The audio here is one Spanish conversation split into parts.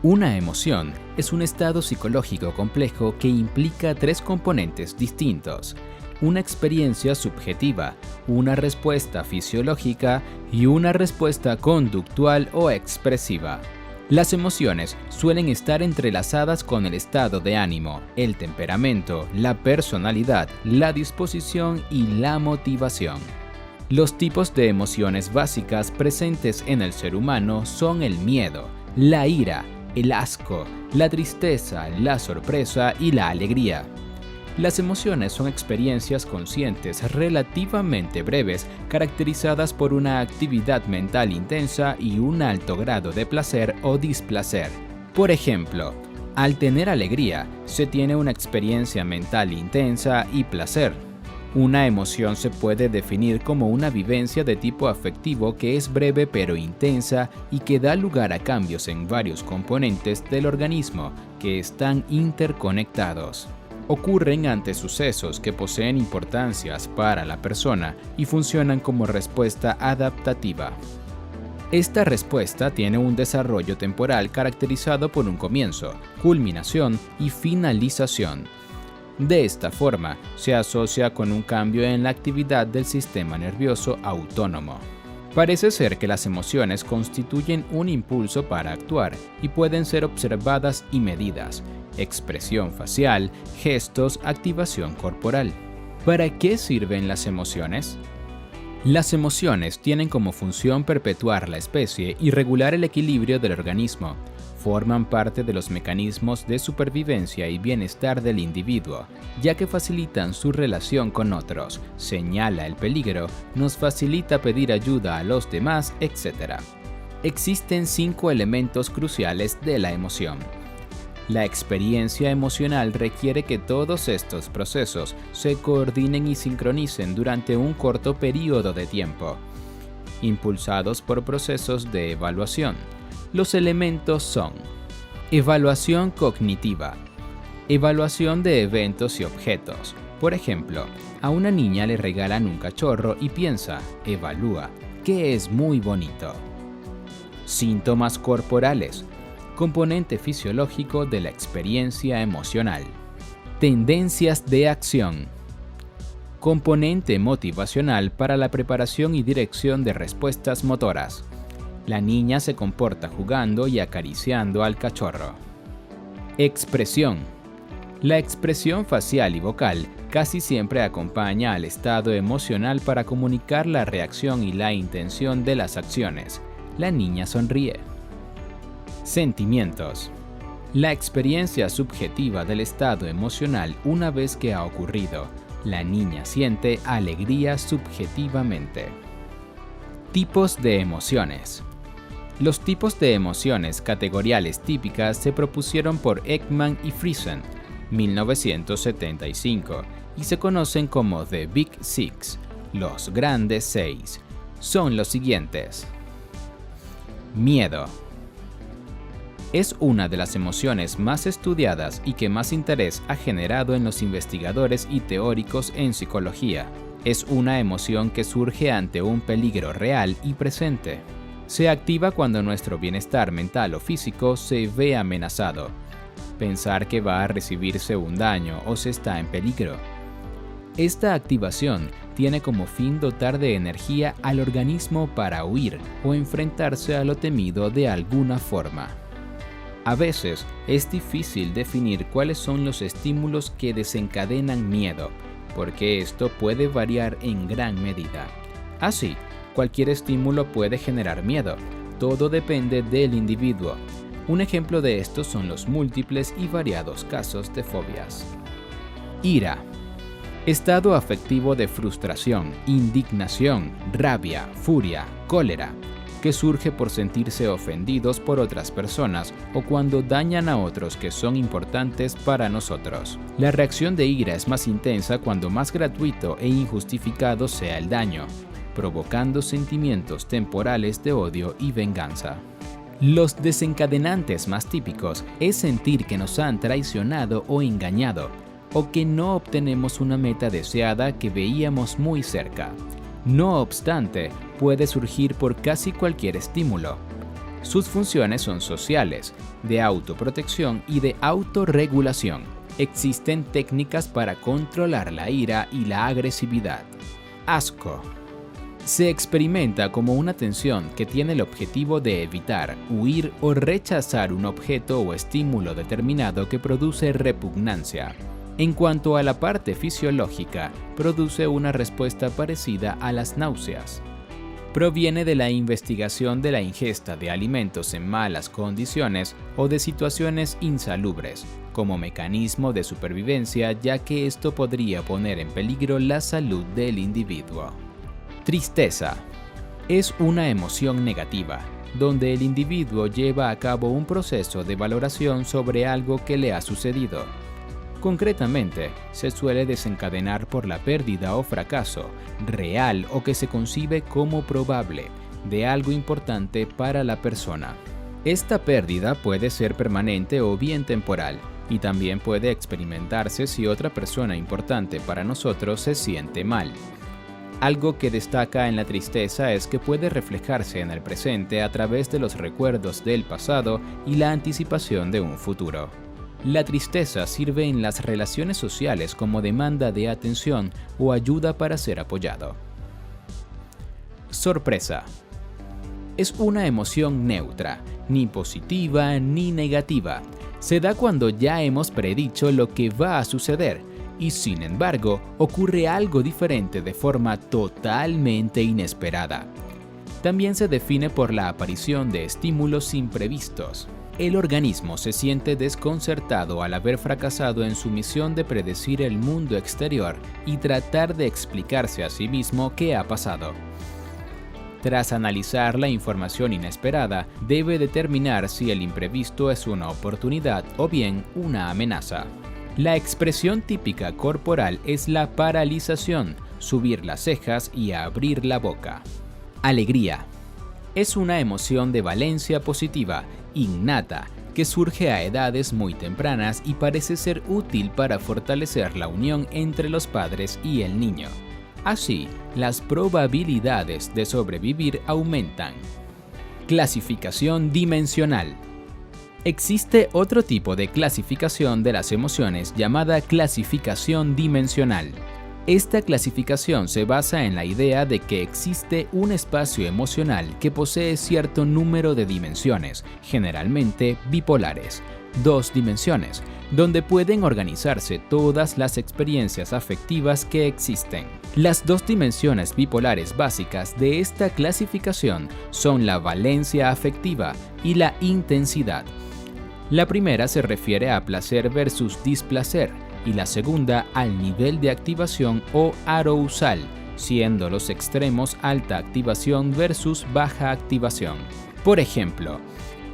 Una emoción es un estado psicológico complejo que implica tres componentes distintos: una experiencia subjetiva, una respuesta fisiológica y una respuesta conductual o expresiva. Las emociones suelen estar entrelazadas con el estado de ánimo, el temperamento, la personalidad, la disposición y la motivación. Los tipos de emociones básicas presentes en el ser humano son el miedo, la ira, el asco, la tristeza, la sorpresa y la alegría. Las emociones son experiencias conscientes relativamente breves, caracterizadas por una actividad mental intensa y un alto grado de placer o displacer. Por ejemplo, al tener alegría, se tiene una experiencia mental intensa y placer. Una emoción se puede definir como una vivencia de tipo afectivo que es breve pero intensa y que da lugar a cambios en varios componentes del organismo que están interconectados. Ocurren ante sucesos que poseen importancias para la persona y funcionan como respuesta adaptativa. Esta respuesta tiene un desarrollo temporal caracterizado por un comienzo, culminación y finalización. De esta forma, se asocia con un cambio en la actividad del sistema nervioso autónomo. Parece ser que las emociones constituyen un impulso para actuar y pueden ser observadas y medidas: expresión facial, gestos, activación corporal. ¿Para qué sirven las emociones? Las emociones tienen como función perpetuar la especie y regular el equilibrio del organismo. Forman parte de los mecanismos de supervivencia y bienestar del individuo, ya que facilitan su relación con otros, señala el peligro, nos facilita pedir ayuda a los demás, etc. Existen 5 elementos cruciales de la emoción. La experiencia emocional requiere que todos estos procesos se coordinen y sincronicen durante un corto periodo de tiempo, impulsados por procesos de evaluación. Los elementos son: evaluación cognitiva, evaluación de eventos y objetos. Por ejemplo, a una niña le regalan un cachorro y piensa, evalúa, que es muy bonito. Síntomas corporales, componente fisiológico de la experiencia emocional. Tendencias de acción, componente motivacional para la preparación y dirección de respuestas motoras. La niña se comporta jugando y acariciando al cachorro. Expresión. La expresión facial y vocal casi siempre acompaña al estado emocional para comunicar la reacción y la intención de las acciones. La niña sonríe. Sentimientos. La experiencia subjetiva del estado emocional una vez que ha ocurrido. La niña siente alegría subjetivamente. Tipos de emociones. Los tipos de emociones categoriales típicas se propusieron por Ekman y Friesen, 1975, y se conocen como The Big Six, los grandes 6. Son los siguientes. Miedo. Es una de las emociones más estudiadas y que más interés ha generado en los investigadores y teóricos en psicología. Es una emoción que surge ante un peligro real y presente. Se activa cuando nuestro bienestar mental o físico se ve amenazado. Pensar que va a recibirse un daño o se está en peligro. Esta activación tiene como fin dotar de energía al organismo para huir o enfrentarse a lo temido de alguna forma. A veces es difícil definir cuáles son los estímulos que desencadenan miedo, porque esto puede variar en gran medida. Así, cualquier estímulo puede generar miedo. Todo depende del individuo. Un ejemplo de esto son los múltiples y variados casos de fobias. Ira. Estado afectivo de frustración, indignación, rabia, furia, cólera, que surge por sentirse ofendidos por otras personas o cuando dañan a otros que son importantes para nosotros. La reacción de ira es más intensa cuando más gratuito e injustificado sea el daño, provocando sentimientos temporales de odio y venganza. Los desencadenantes más típicos es sentir que nos han traicionado o engañado, o que no obtenemos una meta deseada que veíamos muy cerca. No obstante, puede surgir por casi cualquier estímulo. Sus funciones son sociales, de autoprotección y de autorregulación. Existen técnicas para controlar la ira y la agresividad. Asco. Se experimenta como una tensión que tiene el objetivo de evitar, huir o rechazar un objeto o estímulo determinado que produce repugnancia. En cuanto a la parte fisiológica, produce una respuesta parecida a las náuseas. Proviene de la investigación de la ingesta de alimentos en malas condiciones o de situaciones insalubres, como mecanismo de supervivencia, ya que esto podría poner en peligro la salud del individuo. Tristeza. Es una emoción negativa, donde el individuo lleva a cabo un proceso de valoración sobre algo que le ha sucedido. Concretamente, se suele desencadenar por la pérdida o fracaso, real o que se concibe como probable, de algo importante para la persona. Esta pérdida puede ser permanente o bien temporal, y también puede experimentarse si otra persona importante para nosotros se siente mal. Algo que destaca en la tristeza es que puede reflejarse en el presente a través de los recuerdos del pasado y la anticipación de un futuro. La tristeza sirve en las relaciones sociales como demanda de atención o ayuda para ser apoyado. Sorpresa. Es una emoción neutra, ni positiva ni negativa. Se da cuando ya hemos predicho lo que va a suceder y, sin embargo, ocurre algo diferente de forma totalmente inesperada. También se define por la aparición de estímulos imprevistos. El organismo se siente desconcertado al haber fracasado en su misión de predecir el mundo exterior y tratar de explicarse a sí mismo qué ha pasado. Tras analizar la información inesperada, debe determinar si el imprevisto es una oportunidad o bien una amenaza. La expresión típica corporal es la paralización, subir las cejas y abrir la boca. Alegría. Es una emoción de valencia positiva, innata, que surge a edades muy tempranas y parece ser útil para fortalecer la unión entre los padres y el niño. Así, las probabilidades de sobrevivir aumentan. Clasificación dimensional. Existe otro tipo de clasificación de las emociones llamada clasificación dimensional. Esta clasificación se basa en la idea de que existe un espacio emocional que posee cierto número de dimensiones, generalmente bipolares, 2 dimensiones, donde pueden organizarse todas las experiencias afectivas que existen. Las 2 dimensiones bipolares básicas de esta clasificación son la valencia afectiva y la intensidad. La primera se refiere a placer versus displacer y la segunda al nivel de activación o arousal, siendo los extremos alta activación versus baja activación. Por ejemplo,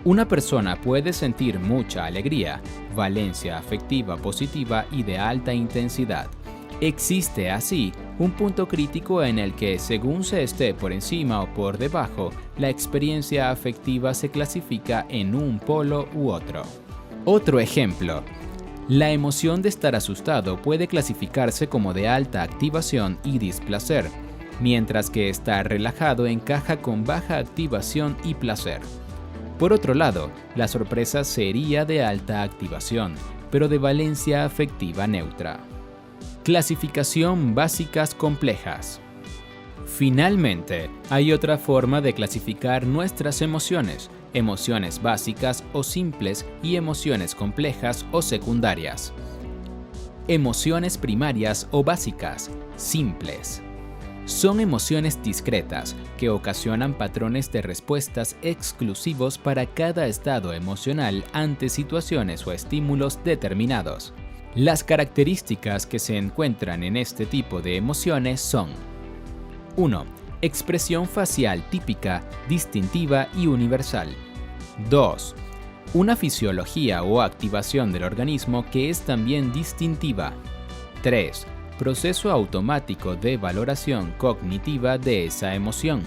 una persona puede sentir mucha alegría, valencia afectiva positiva y de alta intensidad. Existe así un punto crítico en el que, según se esté por encima o por debajo, la experiencia afectiva se clasifica en un polo u otro. Otro ejemplo. La emoción de estar asustado puede clasificarse como de alta activación y displacer, mientras que estar relajado encaja con baja activación y placer. Por otro lado, la sorpresa sería de alta activación, pero de valencia afectiva neutra. Clasificación básicas complejas. Finalmente, hay otra forma de clasificar nuestras emociones: emociones básicas o simples y emociones complejas o secundarias. Emociones primarias o básicas, simples. Son emociones discretas que ocasionan patrones de respuestas exclusivos para cada estado emocional ante situaciones o estímulos determinados. Las características que se encuentran en este tipo de emociones son: 1. Expresión facial típica, distintiva y universal. 2. Una fisiología o activación del organismo que es también distintiva. 3. Proceso automático de valoración cognitiva de esa emoción.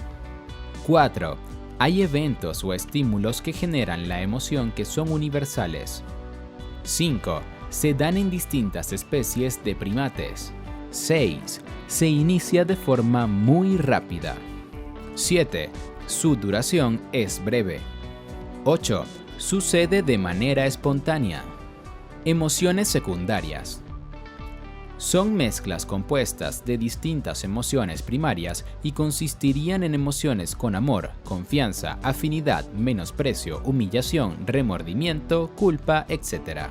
4. Hay eventos o estímulos que generan la emoción que son universales. 5. Se dan en distintas especies de primates. 6. Se inicia de forma muy rápida. 7. Su duración es breve. 8. Sucede de manera espontánea. Emociones secundarias. Son mezclas compuestas de distintas emociones primarias y consistirían en emociones con amor, confianza, afinidad, menosprecio, humillación, remordimiento, culpa, etc.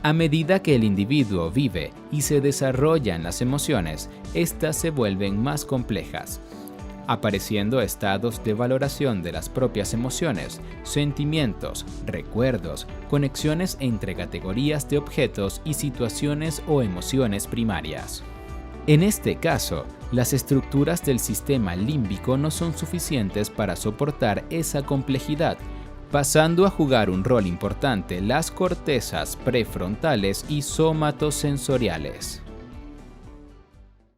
A medida que el individuo vive y se desarrollan las emociones, éstas se vuelven más complejas, apareciendo estados de valoración de las propias emociones, sentimientos, recuerdos, conexiones entre categorías de objetos y situaciones o emociones primarias. En este caso, las estructuras del sistema límbico no son suficientes para soportar esa complejidad, pasando a jugar un rol importante las cortezas prefrontales y somatosensoriales.